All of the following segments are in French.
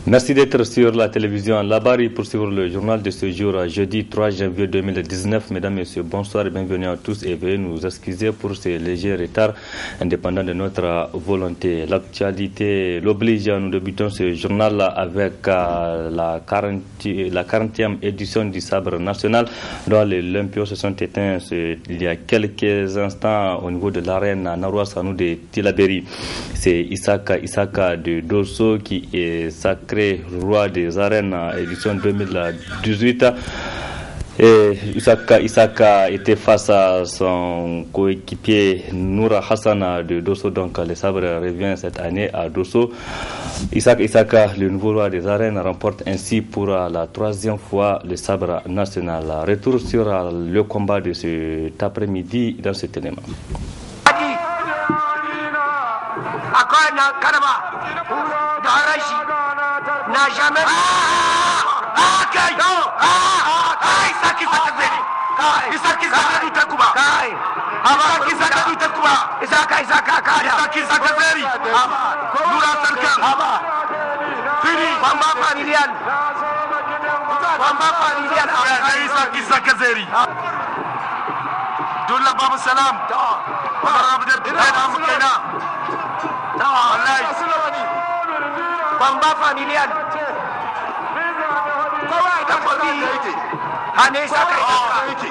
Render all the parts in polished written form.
Merci d'être sur la télévision Labari pour suivre le journal de ce jour, jeudi 3 janvier 2019. Mesdames, Messieurs, bonsoir et bienvenue à tous et veuillez nous excuser pour ces légers retards indépendants de notre volonté. L'actualité l'oblige, nous débutons ce journal avec la 40e édition du sabre national dont les Olympios se sont éteints il y a quelques instants au niveau de l'arène Naroua Sanou de Tillabéri. C'est Isaka de Dosso qui est sacré roi des arènes édition 2018. Et Isaka était face à son coéquipier Noura Hassan de Dosso, donc le sabre revient cette année à Dosso. Isaka, le nouveau roi des arènes, remporte ainsi pour la 3e fois le sabre national. Retour sur le combat de cet après-midi dans cet élément. N'a jamais Bamba familial.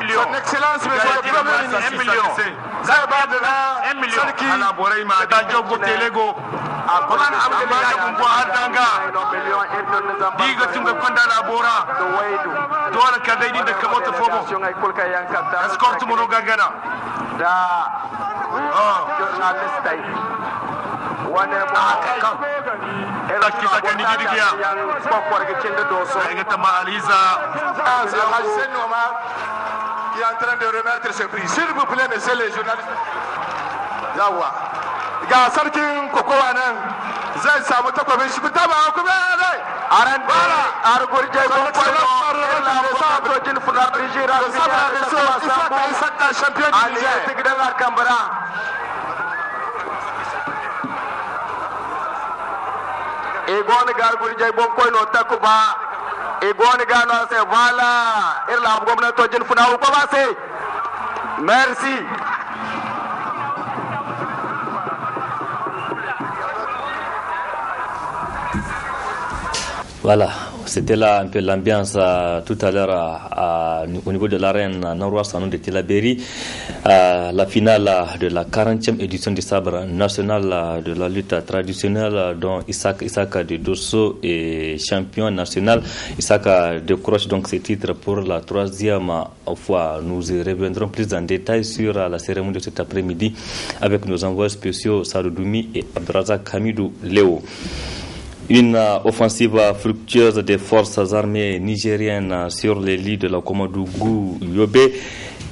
Son excellence, monsieur le Premier ministre. 1 million. Qui est en train de remettre ce prix. S'il vous plaît, messieurs les journalistes. Yawa. Ga sarkin kokowa nan zai samu takwabin shi fita ba kuma ne. Aran bala argurje kokowa la sabrojin fular rijira Isaka champion du Niger. Tigran Arkambara. Egon gargurje bonkoy no takuba. Merci. Voilà, c'était là un peu l'ambiance tout à l'heure au niveau de l'arène Naroua Sanou de Tillabéri, la finale de la 40e édition du sabre national de la lutte traditionnelle dont Isaka de Dosso est champion national. Isaka décroche donc ses titres pour la 3e fois. Nous y reviendrons plus en détail sur la cérémonie de cet après-midi avec nos envoyés spéciaux Saroudoumi et Abdrazak Hamidou Léo. Une offensive fructueuse des forces armées nigériennes sur les lits de la Komadougou Yobe.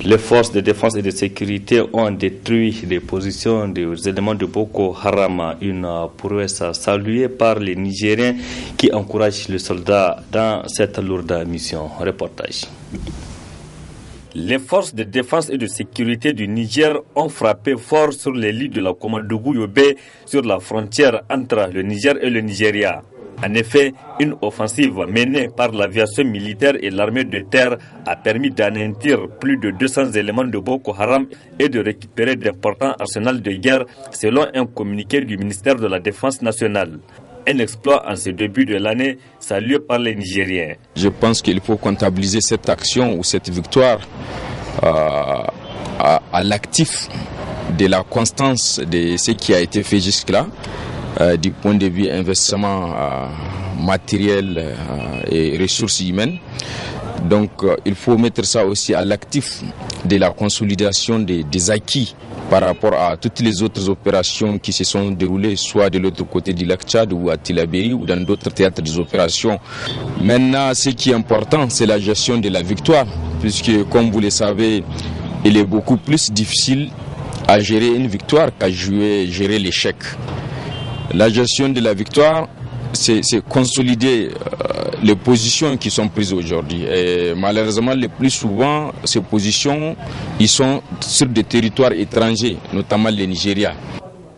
Les forces de défense et de sécurité ont détruit des positions des éléments de Boko Haram. Une prouesse saluée par les Nigériens qui encouragent les soldats dans cette lourde mission. Reportage. Les forces de défense et de sécurité du Niger ont frappé fort sur les lits de la Komadougou Yobe sur la frontière entre le Niger et le Nigeria. En effet, une offensive menée par l'aviation militaire et l'armée de terre a permis d'anéantir plus de 200 éléments de Boko Haram et de récupérer d'importants arsenals de guerre selon un communiqué du ministère de la Défense nationale. Un exploit en ce début de l'année salué par les Nigériens. Je pense qu'il faut comptabiliser cette action ou cette victoire à l'actif de la constance de ce qui a été fait jusque-là, du point de vue investissement matériel et ressources humaines. Donc il faut mettre ça aussi à l'actif de la consolidation des acquis par rapport à toutes les autres opérations qui se sont déroulées, soit de l'autre côté du lac Tchad ou à Tillabéri ou dans d'autres théâtres des opérations. Maintenant, ce qui est important, c'est la gestion de la victoire, puisque, comme vous le savez, il est beaucoup plus difficile à gérer une victoire qu'à gérer l'échec. La gestion de la victoire, c'est consolider les positions qui sont prises aujourd'hui. Et malheureusement, le plus souvent, ces positions, ils sont sur des territoires étrangers, notamment le Nigeria.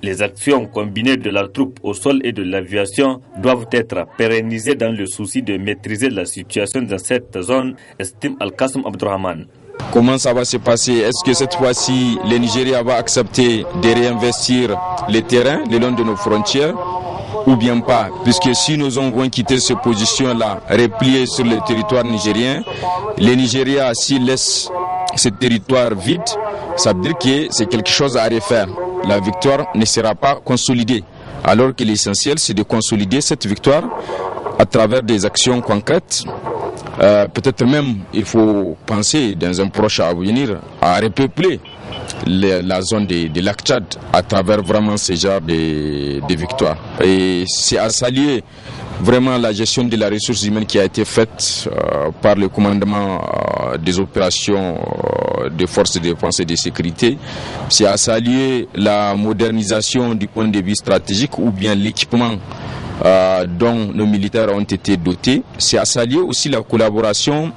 Les actions combinées de la troupe au sol et de l'aviation doivent être pérennisées dans le souci de maîtriser la situation dans cette zone, estime Al-Qassem Abdurrahman. Comment ça va se passer? Est-ce que cette fois-ci, le Nigeria va accepter de réinvestir les terrains le long de nos frontières ou bien pas? Puisque si nous avons quitté cette position-là, repliée sur le territoire nigérien, le Nigeria, s'il laisse ce territoire vide, ça veut dire que c'est quelque chose à refaire. La victoire ne sera pas consolidée. Alors que l'essentiel, c'est de consolider cette victoire à travers des actions concrètes. Peut-être même, il faut penser dans un proche avenir à repeupler la zone de lac Tchad à travers vraiment ce genre de victoires. Et c'est à saluer vraiment la gestion de la ressource humaine qui a été faite par le commandement des opérations des forces de défense et de sécurité. C'est à saluer la modernisation du point de vue stratégique ou bien l'équipement dont nos militaires ont été dotés. C'est à saluer aussi la collaboration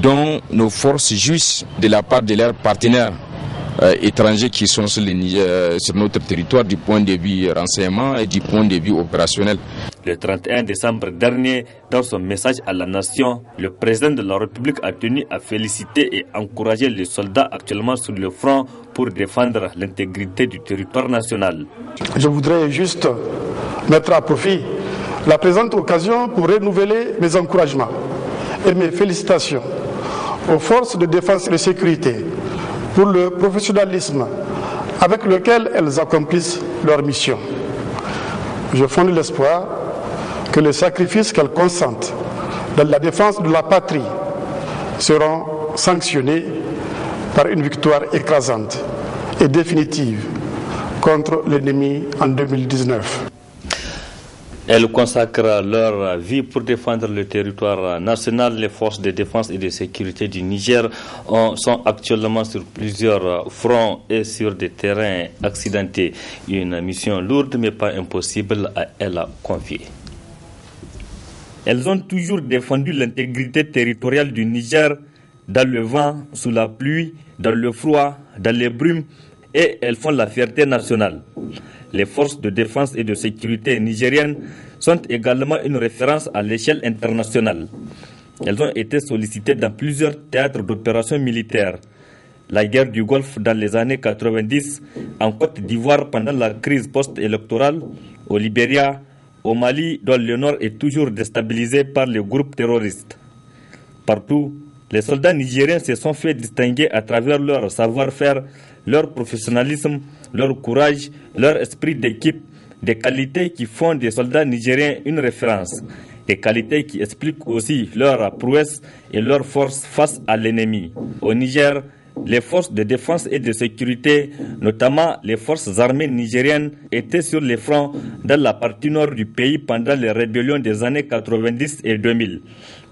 dont nos forces jouissent de la part de leurs partenaires étrangers qui sont sur notre territoire du point de vue renseignement et du point de vue opérationnel. Le 31 décembre dernier, dans son message à la nation, le président de la République a tenu à féliciter et encourager les soldats actuellement sur le front pour défendre l'intégrité du territoire national. Je voudrais juste mettre à profit la présente occasion pour renouveler mes encouragements et mes félicitations aux forces de défense et de sécurité pour le professionnalisme avec lequel elles accomplissent leur mission. Je fonde l'espoir que les sacrifices qu'elles consentent dans la défense de la patrie seront sanctionnés par une victoire écrasante et définitive contre l'ennemi en 2019. Elles consacrent leur vie pour défendre le territoire national. Les forces de défense et de sécurité du Niger sont actuellement sur plusieurs fronts et sur des terrains accidentés. Une mission lourde mais pas impossible à elles à confier. Elles ont toujours défendu l'intégrité territoriale du Niger dans le vent, sous la pluie, dans le froid, dans les brumes, et elles font la fierté nationale. Les forces de défense et de sécurité nigériennes sont également une référence à l'échelle internationale. Elles ont été sollicitées dans plusieurs théâtres d'opérations militaires. La guerre du Golfe dans les années 90, en Côte d'Ivoire pendant la crise post-électorale, au Libéria, au Mali, dont le nord est toujours déstabilisé par les groupes terroristes. Partout, les soldats nigériens se sont fait distinguer à travers leur savoir-faire, leur professionnalisme, leur courage, leur esprit d'équipe, des qualités qui font des soldats nigériens une référence, des qualités qui expliquent aussi leur prouesse et leur force face à l'ennemi. Au Niger, les forces de défense et de sécurité, notamment les forces armées nigériennes, étaient sur les fronts dans la partie nord du pays pendant les rébellions des années 90 et 2000.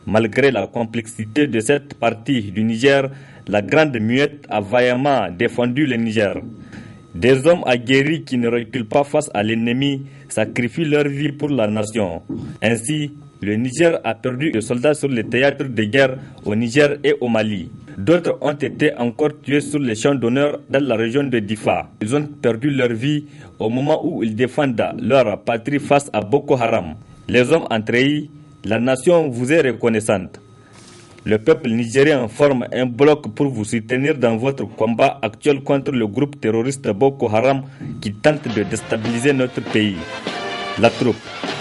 Malgré la complexité de cette partie du Niger, la Grande Muette a vaillamment défendu le Niger. Des hommes aguerris qui ne reculent pas face à l'ennemi sacrifient leur vie pour la nation. Ainsi, le Niger a perdu des soldats sur les théâtres de guerre au Niger et au Mali. D'autres ont été encore tués sur les champs d'honneur dans la région de Difa. Ils ont perdu leur vie au moment où ils défendent leur patrie face à Boko Haram. Les hommes ont trahi, la nation vous est reconnaissante. Le peuple nigérien forme un bloc pour vous soutenir dans votre combat actuel contre le groupe terroriste Boko Haram qui tente de déstabiliser notre pays. La troupe,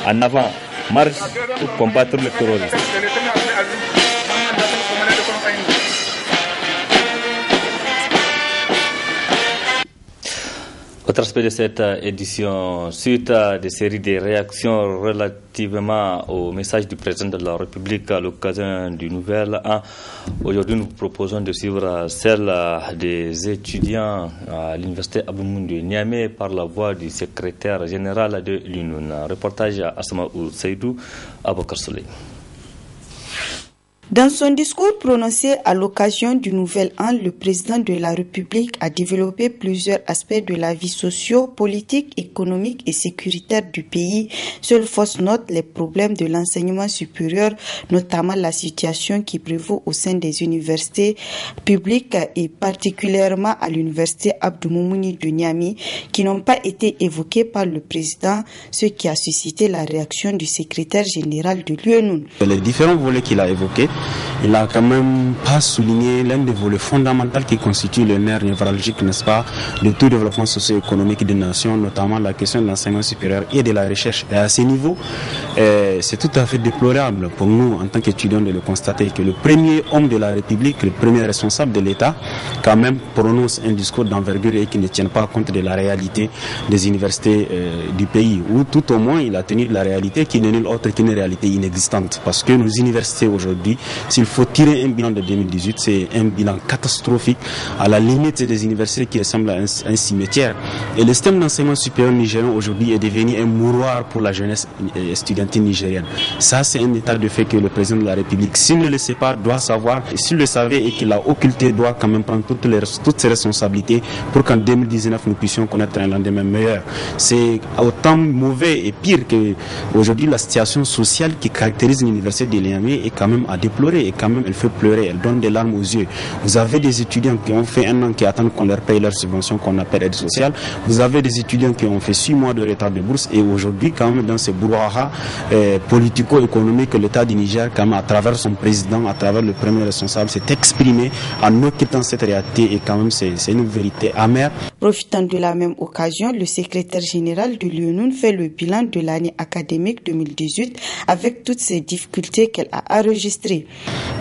en avant, marche pour combattre le terrorisme. Autre aspect de cette édition, suite à des séries de réactions relativement au message du président de la République à l'occasion du Nouvel An, aujourd'hui nous vous proposons de suivre celle des étudiants à l'université Aboumoun de Niamey par la voix du secrétaire général de l'UNUN. Reportage à Asmaou Seydou, Abokar Souley. Dans son discours prononcé à l'occasion du Nouvel An, le président de la République a développé plusieurs aspects de la vie socio-politique, économique et sécuritaire du pays. Seule fausse note les problèmes de l'enseignement supérieur, notamment la situation qui prévaut au sein des universités publiques et particulièrement à l'université Abdou Moumouni de Niamey, qui n'ont pas été évoqués par le président, ce qui a suscité la réaction du secrétaire général de l'UNUN. Les différents volets qu'il a évoqués, il n'a quand même pas souligné l'un des volets fondamentaux qui constitue le nerf névralgique, n'est-ce pas, de tout développement socio-économique d'une nation, notamment la question de l'enseignement supérieur et de la recherche. Et à ce niveau, c'est tout à fait déplorable pour nous, en tant qu'étudiants, de le constater que le premier homme de la République, le premier responsable de l'État, quand même prononce un discours d'envergure et qui ne tient pas compte de la réalité des universités du pays, ou tout au moins il a tenu de la réalité qui n'est nulle autre qu'une réalité inexistante. Parce que nos universités aujourd'hui, s'il faut tirer un bilan de 2018, c'est un bilan catastrophique, à la limite des universités qui ressemblent à un cimetière. Et le système d'enseignement supérieur nigérien aujourd'hui est devenu un mouroir pour la jeunesse estudiantine nigérienne. Ça, c'est un état de fait que le président de la République, s'il ne le sait pas, doit savoir, et s'il le savait et qu'il l'a occulté, doit quand même prendre toutes ses responsabilités pour qu'en 2019 nous puissions connaître un lendemain meilleur. C'est autant mauvais et pire que aujourd'hui la situation sociale qui caractérise l'université de Niamey est quand même à déplorer, et quand même elle fait pleurer, elle donne des larmes aux yeux. Vous avez des étudiants qui ont fait un an qui attendent qu'on leur paye leur subvention qu'on appelle aide sociale. Vous avez des étudiants qui ont fait 6 mois de retard de bourse, et aujourd'hui quand même dans ces brouhaha politico-économiques, l'État du Niger, quand même à travers son président, à travers le premier responsable, s'est exprimé en occultant cette réalité, et quand même c'est une vérité amère. Profitant de la même occasion, le secrétaire général de l'UNUN fait le bilan de l'année académique 2018 avec toutes ces difficultés qu'elle a enregistrées.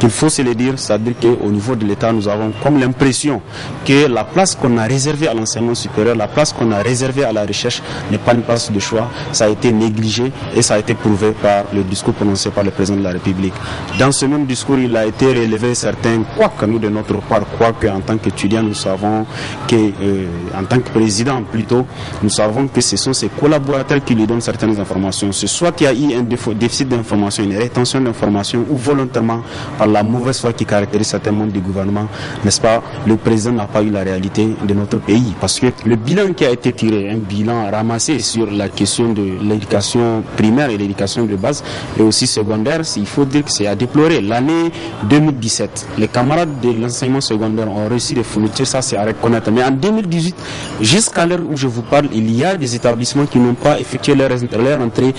Il faut se le dire, c'est-à-dire qu'au niveau de l'État, nous avons comme l'impression que la place qu'on a réservée à l'enseignement supérieur, la place qu'on a réservée à la recherche n'est pas une place de choix. Ça a été négligé et ça a été prouvé par le discours prononcé par le président de la République. Dans ce même discours, il a été relevé certains, quoique nous de notre part, quoique en tant qu'étudiants, nous savons que, en tant que président plutôt, nous savons que ce sont ses collaborateurs qui lui donnent certaines informations. C'est soit qu'il y a eu un déficit d'information, une rétention d'information, ou volontairement par la mauvaise foi qui caractérise certains membres du gouvernement, n'est-ce pas, le président n'a pas eu la réalité de notre pays. Parce que le bilan qui a été tiré, un bilan ramassé sur la question de l'éducation primaire et l'éducation de base, et aussi secondaire, il faut dire que c'est à déplorer. L'année 2017, les camarades de l'enseignement secondaire ont réussi des fournitures, ça c'est à reconnaître. Mais en 2018, jusqu'à l'heure où je vous parle, il y a des établissements qui n'ont pas effectué leur entrée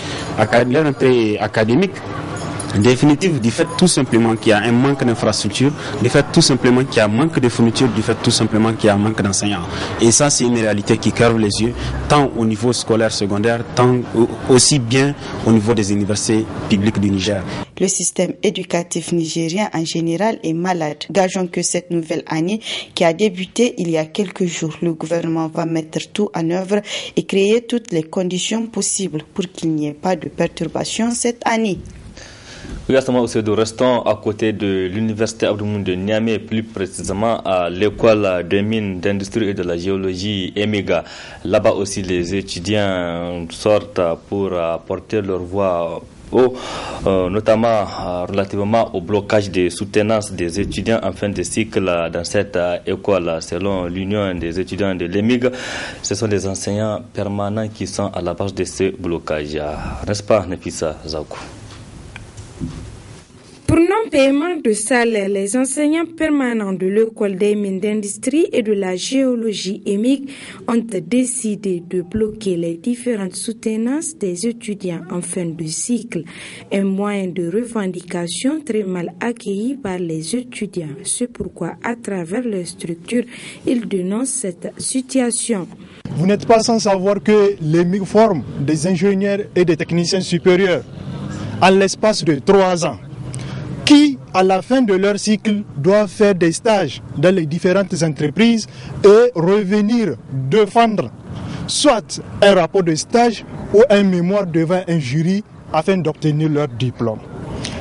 académique. Définitive, du fait tout simplement qu'il y a un manque d'infrastructures, du fait tout simplement qu'il y a un manque de fournitures, du fait tout simplement qu'il y a un manque d'enseignants. Et ça, c'est une réalité qui crève les yeux, tant au niveau scolaire secondaire, tant aussi bien au niveau des universités publiques du Niger. Le système éducatif nigérien en général est malade. Gageons que cette nouvelle année qui a débuté il y a quelques jours, le gouvernement va mettre tout en œuvre et créer toutes les conditions possibles pour qu'il n'y ait pas de perturbations cette année. Oui, restons à côté de l'université Abdou Moumouni de Niamey, plus précisément à l'école des mines d'industrie et de la géologie EMIGA. Là-bas aussi, les étudiants sortent pour porter leur voix notamment relativement au blocage des soutenances des étudiants en fin de cycle dans cette école. Selon l'Union des étudiants de l'EMIG, ce sont les enseignants permanents qui sont à la base de ce blocage. N'est-ce pas, Nefissa Zakou? Pour non-paiement de salaire, les enseignants permanents de l'école des mines d'industrie et de la géologie EMIG ont décidé de bloquer les différentes soutenances des étudiants en fin de cycle, un moyen de revendication très mal accueilli par les étudiants. C'est pourquoi, à travers les structures, ils dénoncent cette situation. Vous n'êtes pas sans savoir que l'EMIG forme des ingénieurs et des techniciens supérieurs en l'espace de 3 ans, qui, à la fin de leur cycle, doivent faire des stages dans les différentes entreprises et revenir défendre soit un rapport de stage ou un mémoire devant un jury afin d'obtenir leur diplôme.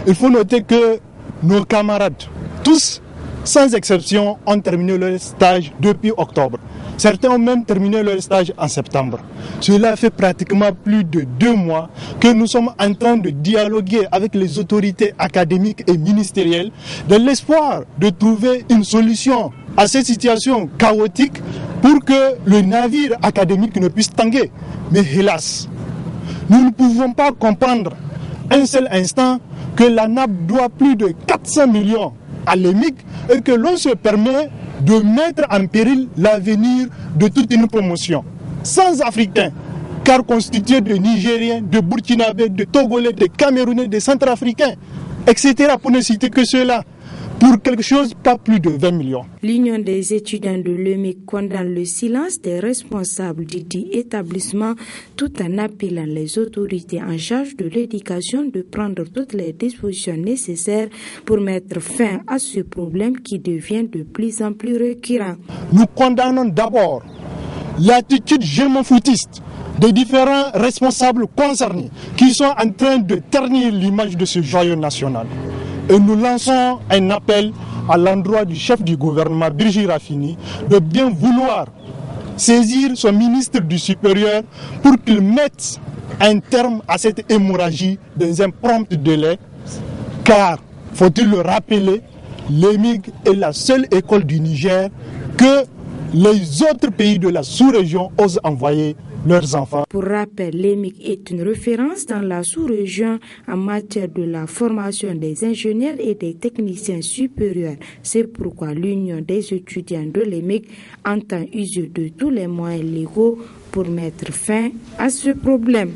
Il faut noter que nos camarades, tous sans exception, ont terminé leur stage depuis octobre. Certains ont même terminé leur stage en septembre. Cela fait pratiquement plus de 2 mois que nous sommes en train de dialoguer avec les autorités académiques et ministérielles dans l'espoir de trouver une solution à cette situation chaotique pour que le navire académique ne puisse tanguer. Mais hélas, nous ne pouvons pas comprendre un seul instant que la NAP doit plus de 400 millions à l'EMIC et que l'on se permet de mettre en péril l'avenir de toute une promotion. Sans Africains, car constitués de Nigériens, de Burkinabés, de Togolais, de Camerounais, de Centrafricains, etc. pour ne citer que cela, pour quelque chose, pas plus de 20 millions. L'Union des étudiants de l'EMIC condamne le silence des responsables du dit établissement tout en appelant les autorités en charge de l'éducation de prendre toutes les dispositions nécessaires pour mettre fin à ce problème qui devient de plus en plus récurrent. Nous condamnons d'abord l'attitude germofoutiste des différents responsables concernés qui sont en train de ternir l'image de ce joyau national. Et nous lançons un appel à l'endroit du chef du gouvernement, Birji Rafini, de bien vouloir saisir son ministre du supérieur pour qu'il mette un terme à cette hémorragie dans un prompt délai. Car, faut-il le rappeler, l'EMIC est la seule école du Niger que les autres pays de la sous-région osent envoyer leurs enfants. Pour rappel, l'EMIC est une référence dans la sous-région en matière de la formation des ingénieurs et des techniciens supérieurs. C'est pourquoi l'Union des étudiants de l'EMIC entend user de tous les moyens légaux pour mettre fin à ce problème.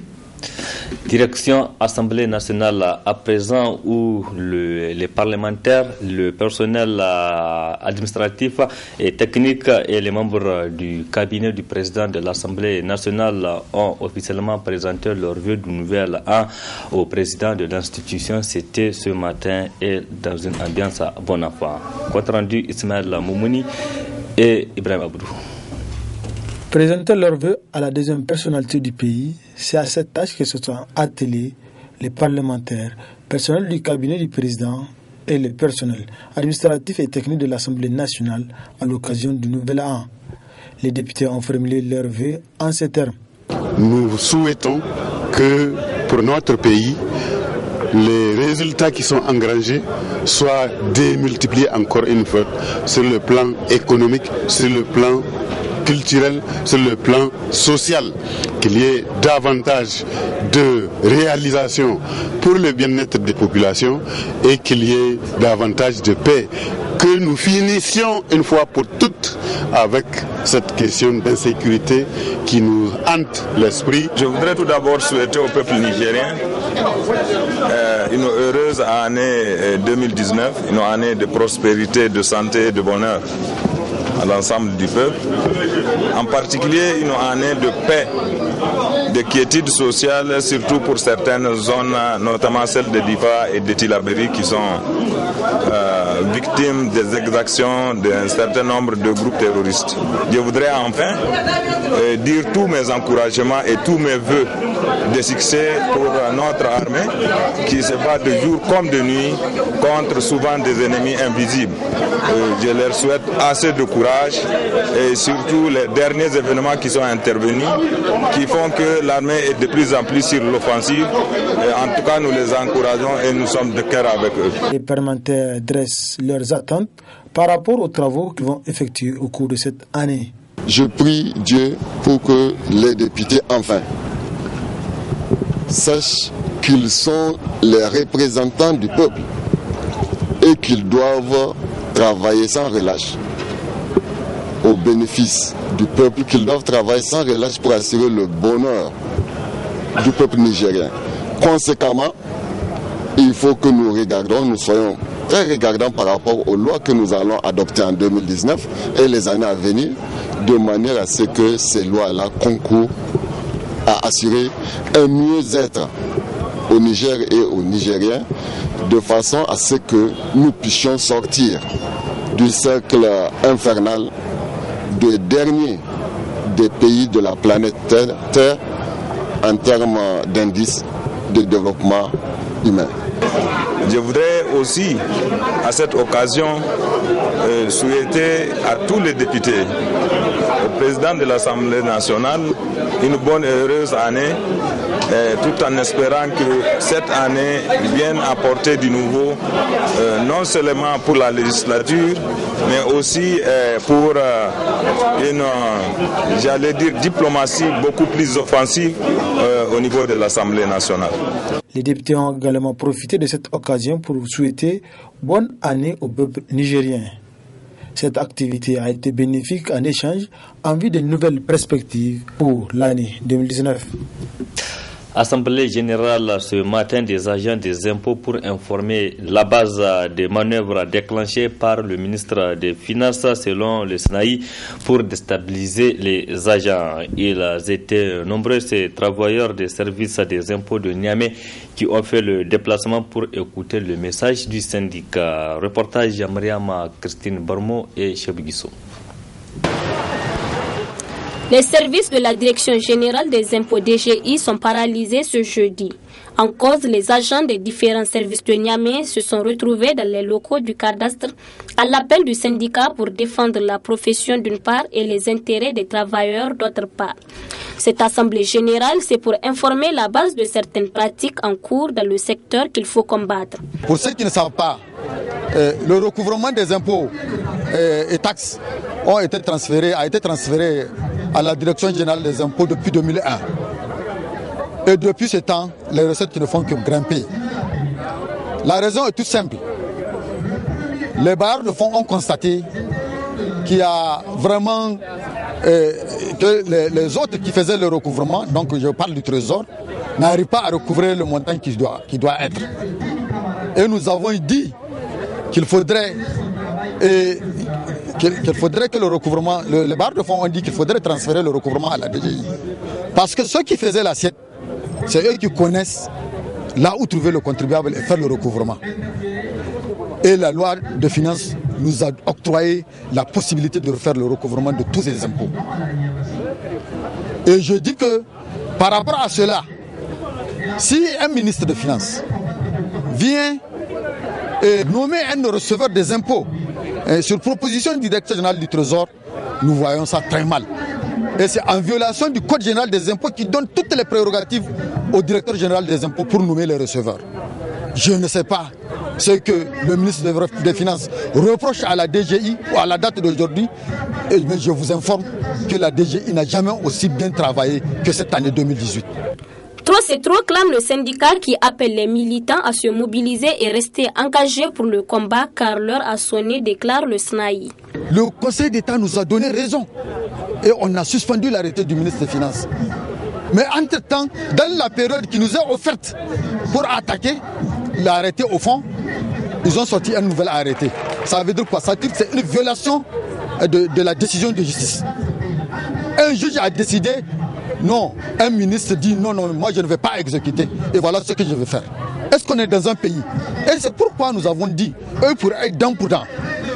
Direction Assemblée nationale à présent où les parlementaires, le personnel administratif et technique et les membres du cabinet du président de l'Assemblée nationale ont officiellement présenté leur vœu du nouvel an au président de l'institution. C'était ce matin et dans une ambiance à bon enfant. Compte rendu Ismaël Moumouni et Ibrahim Abdou. Présenter leurs vœux à la deuxième personnalité du pays, c'est à cette tâche que se sont attelés les parlementaires, personnel du cabinet du président et le personnel administratif et technique de l'Assemblée nationale à l'occasion du nouvel an. Les députés ont formulé leurs vœux en ces termes. Nous souhaitons que pour notre pays, les résultats qui sont engrangés soient démultipliés encore une fois sur le plan économique, sur le plan culturel, sur le plan social, qu'il y ait davantage de réalisation pour le bien-être des populations et qu'il y ait davantage de paix. Que nous finissions une fois pour toutes avec cette question d'insécurité qui nous hante l'esprit. Je voudrais tout d'abord souhaiter au peuple nigérien une heureuse année 2019, une année de prospérité, de santé et de bonheur à l'ensemble du peuple, en particulier une année de paix, de quiétude sociale, surtout pour certaines zones, notamment celles de Difa et de Tillabéri qui sont victimes des exactions d'un certain nombre de groupes terroristes. Je voudrais enfin dire tous mes encouragements et tous mes vœux de succès pour notre armée qui se bat de jour comme de nuit contre souvent des ennemis invisibles. Je leur souhaite assez de courage et surtout les derniers événements qui sont intervenus qui font que l'armée est de plus en plus sur l'offensive. En tout cas, nous les encourageons et nous sommes de cœur avec eux. Les parlementaires dressent leurs attentes par rapport aux travaux qu'ils vont effectuer au cours de cette année. Je prie Dieu pour que les députés, enfin, sachent qu'ils sont les représentants du peuple et qu'ils doivent travailler sans relâche au bénéfice du peuple, qu'ils doivent travailler sans relâche pour assurer le bonheur du peuple nigérien. Conséquemment, il faut que nous soyons très regardants par rapport aux lois que nous allons adopter en 2019 et les années à venir, de manière à ce que ces lois-là concourent à assurer un mieux-être au Niger et aux Nigériens, de façon à ce que nous puissions sortir du cercle infernal des derniers des pays de la planète Terre en termes d'indice de développement humain. Je voudrais aussi, à cette occasion, souhaiter à tous les députés, au président de l'Assemblée nationale, une bonne et heureuse année, tout en espérant que cette année vienne apporter du nouveau, non seulement pour la législature, mais aussi pour une, j'allais dire, diplomatie beaucoup plus offensive au niveau de l'Assemblée nationale. Les députés ont également profité de cette occasion pour souhaiter bonne année au peuple nigérien. Cette activité a été bénéfique en échange en vue de nouvelles perspectives pour l'année 2019. Assemblée générale ce matin des agents des impôts pour informer la base des manœuvres déclenchées par le ministre des Finances selon le SNAI pour déstabiliser les agents. Ils étaient nombreux, ces travailleurs des services des impôts de Niamey qui ont fait le déplacement pour écouter le message du syndicat. Reportage Mariama Christine Barmo et Chebigiso. Les services de la Direction générale des impôts DGI sont paralysés ce jeudi. En cause, les agents des différents services de Niamey se sont retrouvés dans les locaux du cadastre à l'appel du syndicat pour défendre la profession d'une part et les intérêts des travailleurs d'autre part. Cette assemblée générale, c'est pour informer la base de certaines pratiques en cours dans le secteur qu'il faut combattre. Pour ceux qui ne savent pas, le recouvrement des impôts et taxes a été transféré à la Direction générale des impôts depuis 2001. Et depuis ce temps, les recettes ne font que grimper. La raison est toute simple. Les bailleurs de fonds ont constaté qu'il y a vraiment que les autres qui faisaient le recouvrement, donc je parle du trésor, n'arrivent pas à recouvrer le montant qui doit être. Et nous avons dit qu'il faudrait que le recouvrement, les bailleurs de fonds ont dit qu'il faudrait transférer le recouvrement à la DGI. Parce que ceux qui faisaient l'assiette, c'est eux qui connaissent là où trouver le contribuable et faire le recouvrement. Et la loi de finances nous a octroyé la possibilité de faire le recouvrement de tous ces impôts. Et je dis que par rapport à cela, si un ministre de finances vient nommer un receveur des impôts sur proposition du directeur général du Trésor, nous voyons ça très mal. Et c'est en violation du Code général des impôts qui donne toutes les prérogatives au directeur général des impôts pour nommer les receveurs. Je ne sais pas ce que le ministre des Finances reproche à la DGI ou à la date d'aujourd'hui. Mais je vous informe que la DGI n'a jamais aussi bien travaillé que cette année 2018. Trop c'est trop, clame le syndicat qui appelle les militants à se mobiliser et rester engagés pour le combat car l'heure a sonné, déclare le SNAI. Le Conseil d'État nous a donné raison et on a suspendu l'arrêté du ministre des Finances. Mais entre-temps, dans la période qui nous est offerte pour attaquer l'arrêté au fond, ils ont sorti un nouvel arrêté. Ça veut dire quoi? Ça veut dire que c'est une violation de la décision de justice. Un juge a décidé, non, un ministre dit non, moi je ne vais pas exécuter. Et voilà ce que je vais faire. Est-ce qu'on est dans un pays? Et c'est pourquoi nous avons dit, eux pour être dent pour dent,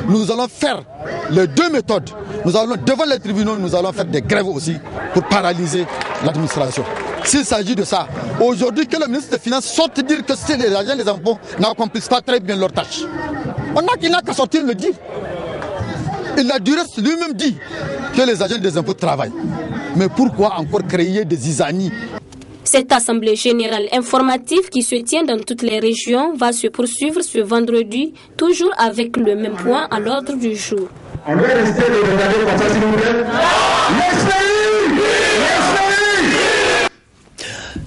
nous allons faire les deux méthodes. Nous allons, devant les tribunaux, nous allons faire des grèves aussi pour paralyser l'administration. S'il s'agit de ça, aujourd'hui que le ministre des Finances sorte dire que si les agents des impôts n'accomplissent pas très bien leur tâche, il n'a qu'à sortir le dire. Il a du reste lui-même dit que les agents des impôts travaillent. Mais pourquoi encore créer des zizanies? Cette assemblée générale informative qui se tient dans toutes les régions va se poursuivre ce vendredi, toujours avec le même point à l'ordre du jour. On doit rester de regarder comme ça, s'il vous plaît.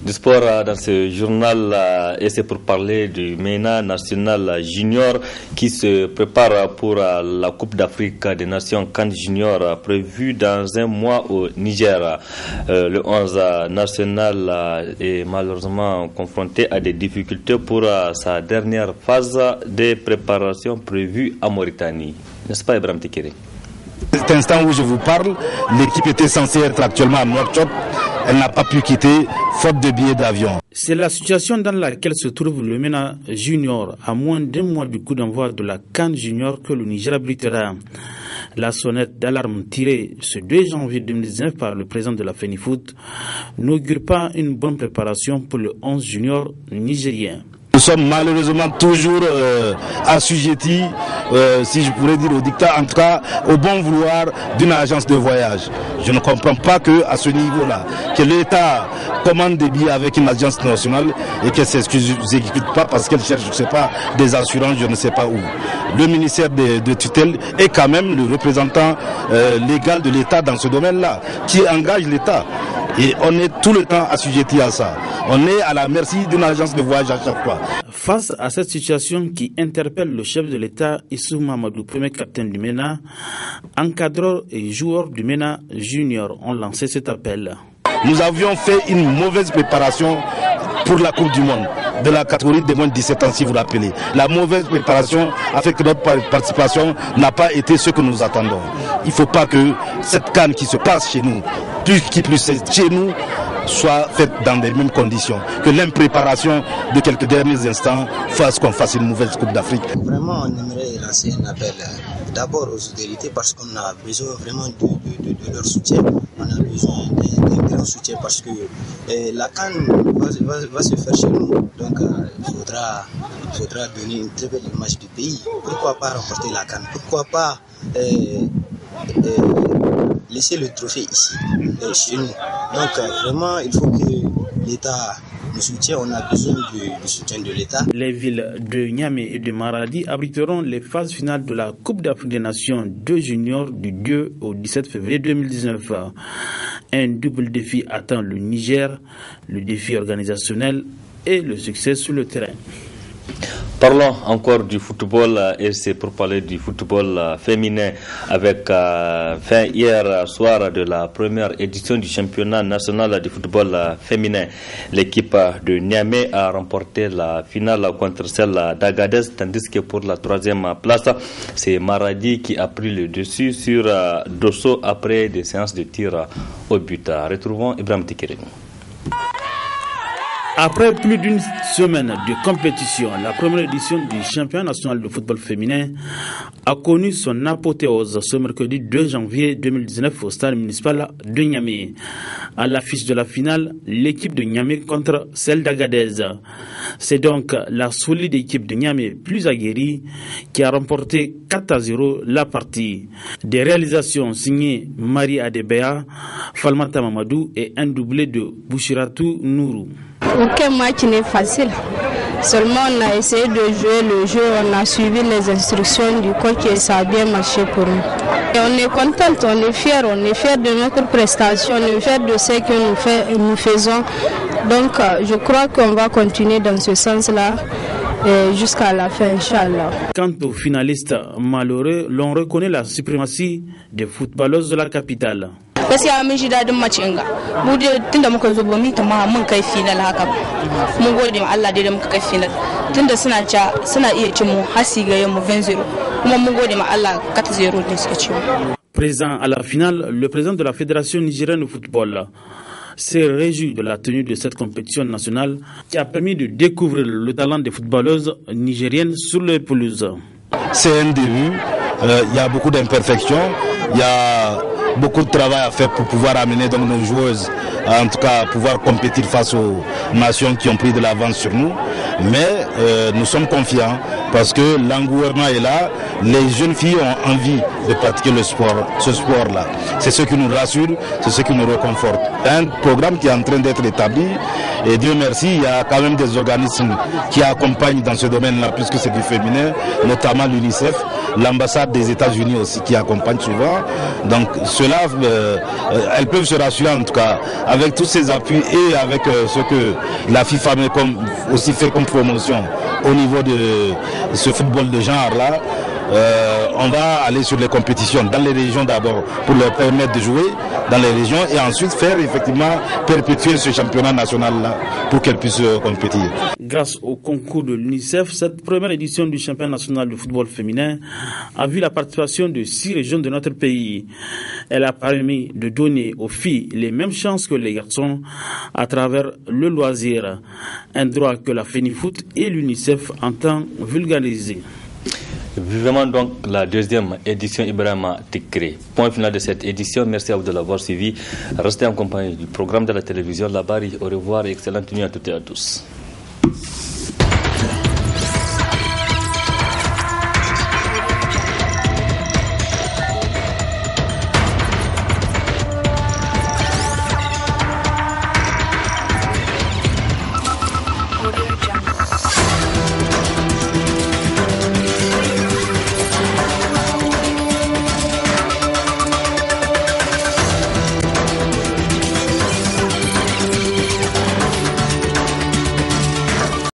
Du sport dans ce journal et c'est pour parler du MENA national junior qui se prépare pour la Coupe d'Afrique des Nations CAN Junior prévue dans un mois au Niger. Le 11 national est malheureusement confronté à des difficultés pour sa dernière phase de préparation prévue à Mauritanie. N'est-ce pas, Ibrahim Tekere? Cet instant où je vous parle, l'équipe était censée être actuellement à Nouakchott. Elle n'a pas pu quitter, faute de billets d'avion. C'est la situation dans laquelle se trouve le MENA Junior, à moins d'un mois du coup d'envoi de la CAN Junior que le Niger abritera. La sonnette d'alarme tirée ce 2 janvier 2019 par le président de la FENIFOOT n'augure pas une bonne préparation pour le 11 junior nigérien. Nous sommes malheureusement toujours assujettis, si je pourrais dire au dictat, en tout cas au bon vouloir d'une agence de voyage. Je ne comprends pas que à ce niveau-là, que l'État commande des billets avec une agence nationale et qu'elle ne s'exécute pas parce qu'elle cherche, je ne sais pas, des assurances, je ne sais pas où. Le ministère de tutelle est quand même le représentant légal de l'État dans ce domaine-là, qui engage l'État. Et on est tout le temps assujetti à ça. On est à la merci d'une agence de voyage à chaque fois. Face à cette situation qui interpelle le chef de l'État, Issou Mamadou, premier capitaine du MENA, encadreurs et joueurs du MENA Junior ont lancé cet appel. Nous avions fait une mauvaise préparation pour la Coupe du Monde de la catégorie des moins de 17 ans, si vous l'appelez. La mauvaise préparation a fait que notre participation n'a pas été ce que nous attendons. Il ne faut pas que cette CAN qui se passe chez nous, plus chez nous, soit faite dans les mêmes conditions. Que l'impréparation de quelques derniers instants fasse qu'on fasse une mauvaise Coupe d'Afrique. Vraiment, on aimerait lancer un appel d'abord aux autorités parce qu'on a besoin vraiment de leur soutien. On a besoin d'un grand soutien parce que la CAN va se faire chez nous. Donc il faudra donner une très belle image du pays. Pourquoi pas remporter la CAN? Pourquoi pas laisser le trophée ici, chez nous? Donc vraiment, il faut que l'État nous soutienne. On a besoin du soutien de l'État. Les villes de Niamey et de Maradi abriteront les phases finales de la Coupe d'Afrique des Nations 2 juniors du 2 au 17 février 2019. Un double défi attend le Niger, le défi organisationnel et le succès sur le terrain. Parlons encore du football et c'est pour parler du football féminin avec fin hier soir de la première édition du championnat national de football féminin. L'équipe de Niamey a remporté la finale contre celle d'Agadez, tandis que pour la troisième place, c'est Maradi qui a pris le dessus sur Dosso après des séances de tir au but. Retrouvons Ibrahim Tikireni. Après plus d'une semaine de compétition, la première édition du championnat national de football féminin a connu son apothéose ce mercredi 2 janvier 2019 au stade municipal de Niamey. À l'affiche de la finale, l'équipe de Niamey contre celle d'Agadez. C'est donc la solide équipe de Niamey plus aguerrie qui a remporté 4-0 la partie. Des réalisations signées Marie Adebea, Falmata Mamadou et un doublé de Bouchiratou Nourou. Aucun match n'est facile. Seulement on a essayé de jouer le jeu, on a suivi les instructions du coach et ça a bien marché pour nous. Et on est content, on est fiers de notre prestation, on est fiers de ce que nous faisons. Donc je crois qu'on va continuer dans ce sens-là jusqu'à la fin, Inch'Allah. Quant aux finalistes malheureux, l'on reconnaît la suprématie des footballeuses de la capitale. Gaskiya mun ji dadin matchin ga mu da tunda muka zo ba mu ta mun kai final haka mun gode ma Allah da muka kai final tunda suna iya cin mu har su ga mu 20-0 kuma mun gode ma Allah 4-0 ne suka ci. Présent à la finale, le président de la Fédération nigérienne de football s'est réjoui de la tenue de cette compétition nationale qui a permis de découvrir le talent des footballeuses nigériennes sur les pelouses. C'est un début, il y a beaucoup d'imperfections, il y a beaucoup de travail à faire pour pouvoir amener donc nos joueuses, en tout cas pouvoir compétir face aux nations qui ont pris de l'avance sur nous. Mais nous sommes confiants parce que l'engouement est là. Les jeunes filles ont envie de pratiquer ce sport-là. C'est ce qui nous rassure, c'est ce qui nous réconforte. Un programme qui est en train d'être établi et Dieu merci, il y a quand même des organismes qui accompagnent dans ce domaine-là puisque c'est du féminin, notamment l'UNICEF, l'ambassade des États-Unis aussi qui accompagne souvent. Donc cela, elles peuvent se rassurer en tout cas avec tous ces appuis et avec ce que la FIFA aussi fait comme promotion au niveau de ce football de genre-là. On va aller sur les compétitions dans les régions d'abord pour leur permettre de jouer dans les régions et ensuite faire effectivement perpétuer ce championnat national-là pour qu'elles puissent compétir. Grâce au concours de l'UNICEF, cette première édition du championnat national de football féminin a vu la participation de 6 régions de notre pays. Elle a permis de donner aux filles les mêmes chances que les garçons à travers le loisir, un droit que la FENIFOOT et l'UNICEF entendent vulgariser. Vivement donc la deuxième édition Ibrahima Tikri. Point final de cette édition. Merci à vous de l'avoir suivi. Restez en compagnie du programme de la télévision Labari. Au revoir et excellente nuit à toutes et à tous. Audio Jungle.